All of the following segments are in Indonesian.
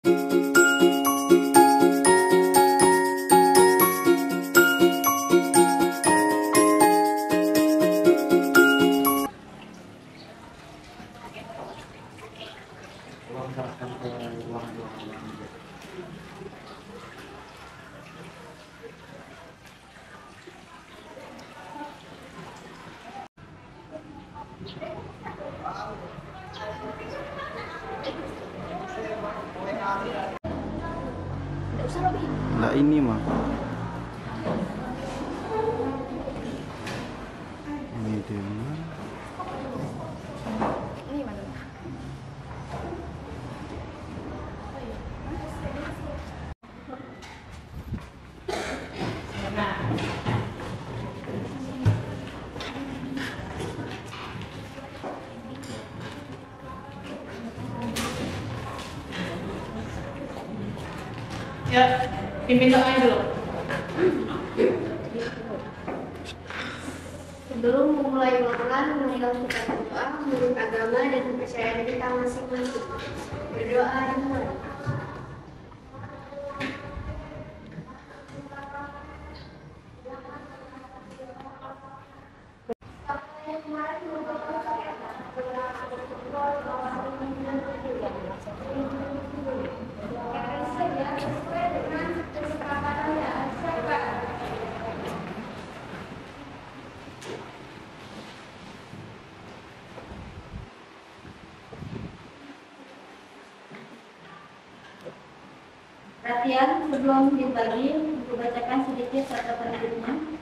Lah ini mah. Ini dia. Ini mana? Ya, pimpin doanya dulu. Sebelum memulai pelajaran, marilah kita berdoa menurut agama dan kepercayaan kita masing-masing. Berdoa dimulai. Perhatian, sebelum dibagi, dibacakan sedikit catatan pentingnya.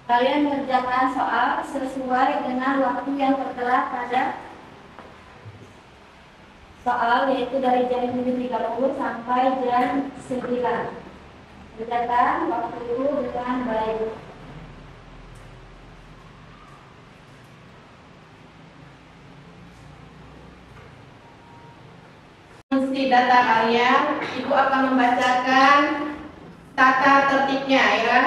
Kalian mengerjakan soal sesuai dengan waktu yang tertera pada soal, yaitu dari jam 7.30 sampai jam 9. Kerjakan waktu itu dengan baik. Isi data kalian, Ibu akan membacakan tata tertibnya ya.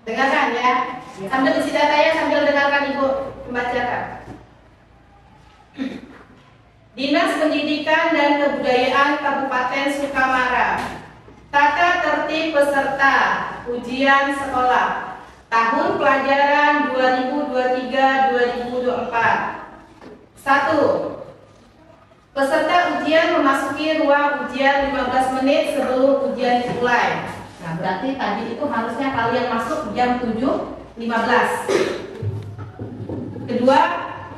Dengarkan ya. Sambil isi datanya sambil dengarkan Ibu membacakan. Dinas Pendidikan dan Kebudayaan Kabupaten Sukamara. Tata tertib peserta ujian sekolah tahun pelajaran 2023-2024. 1. Peserta ujian memasuki ruang ujian 15 menit sebelum ujian dimulai. Nah, berarti tadi itu harusnya kalian masuk jam 7.15. Kedua,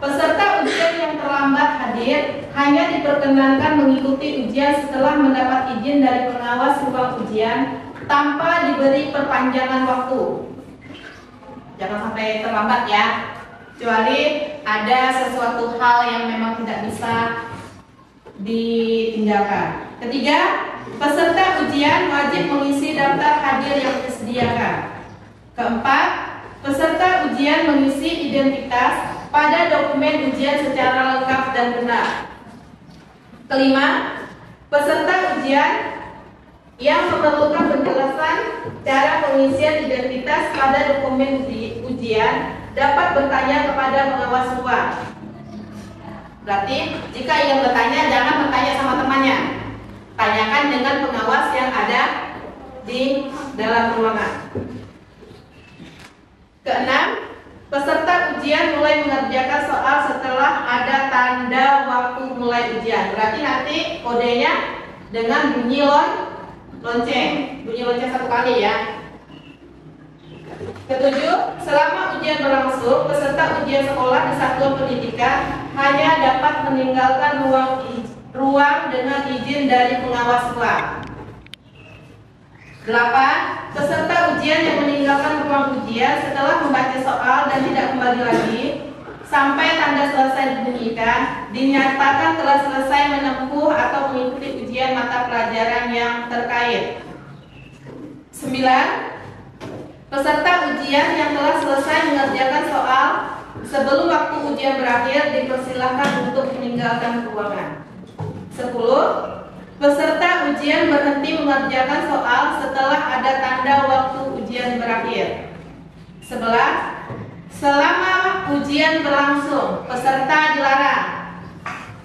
peserta ujian yang terlambat hadir hanya diperkenankan mengikuti ujian setelah mendapat izin dari pengawas ruang ujian tanpa diberi perpanjangan waktu. Jangan sampai terlambat ya, kecuali ada sesuatu hal yang memang tidak bisa ditinggalkan. Ketiga, peserta ujian wajib mengisi daftar hadir yang disediakan. Keempat, peserta ujian mengisi identitas pada dokumen ujian secara lengkap dan benar. Kelima, peserta ujian yang memerlukan penjelasan cara pengisian identitas pada dokumen ujian dapat bertanya kepada pengawas ruang. Berarti jika yang bertanya, jangan bertanya sama temannya, tanyakan dengan pengawas yang ada di dalam ruangan. Keenam, peserta ujian mulai mengerjakan soal setelah ada tanda waktu mulai ujian. Berarti nanti kodenya dengan bunyi lonceng, bunyi lonceng 1 kali ya. Ketujuh, selama ujian berlangsung, peserta ujian sekolah di satuan pendidikan hanya dapat meninggalkan ruang dengan izin dari pengawas ruang. 8. Peserta ujian yang meninggalkan ruang ujian setelah membaca soal dan tidak kembali lagi sampai tanda selesai dibunyikan, dinyatakan telah selesai menempuh atau mengikuti ujian mata pelajaran yang terkait. 9. Peserta ujian yang telah selesai mengerjakan soal sebelum waktu ujian berakhir dipersilahkan untuk meninggalkan ruangan. 10. Peserta ujian berhenti mengerjakan soal setelah ada tanda waktu ujian berakhir. 11. Selama ujian berlangsung, peserta dilarang: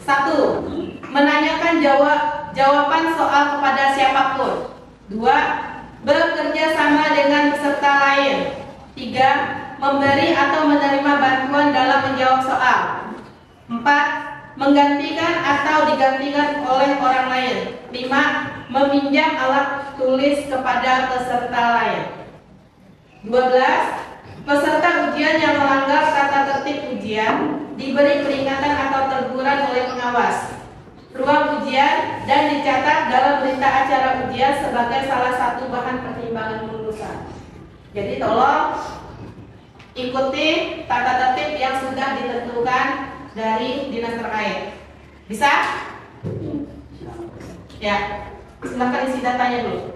1. Menanyakan jawaban soal kepada siapapun. 2. Bekerja sama dengan peserta lain. 3. Memberi atau menerima bantuan dalam menjawab soal. 4. Menggantikan atau digantikan oleh orang lain. 5. Meminjam alat tulis kepada peserta lain. 12. Peserta ujian yang melanggar tata tertib ujian diberi peringatan atau teguran oleh pengawas ruang ujian dan dicatat dalam berita acara ujian sebagai salah satu bahan pertimbangan kelulusan. Jadi tolong ikuti tata tertib yang sudah ditentukan dari dinas terkait. Bisa? Ya, silakan isi datanya dulu.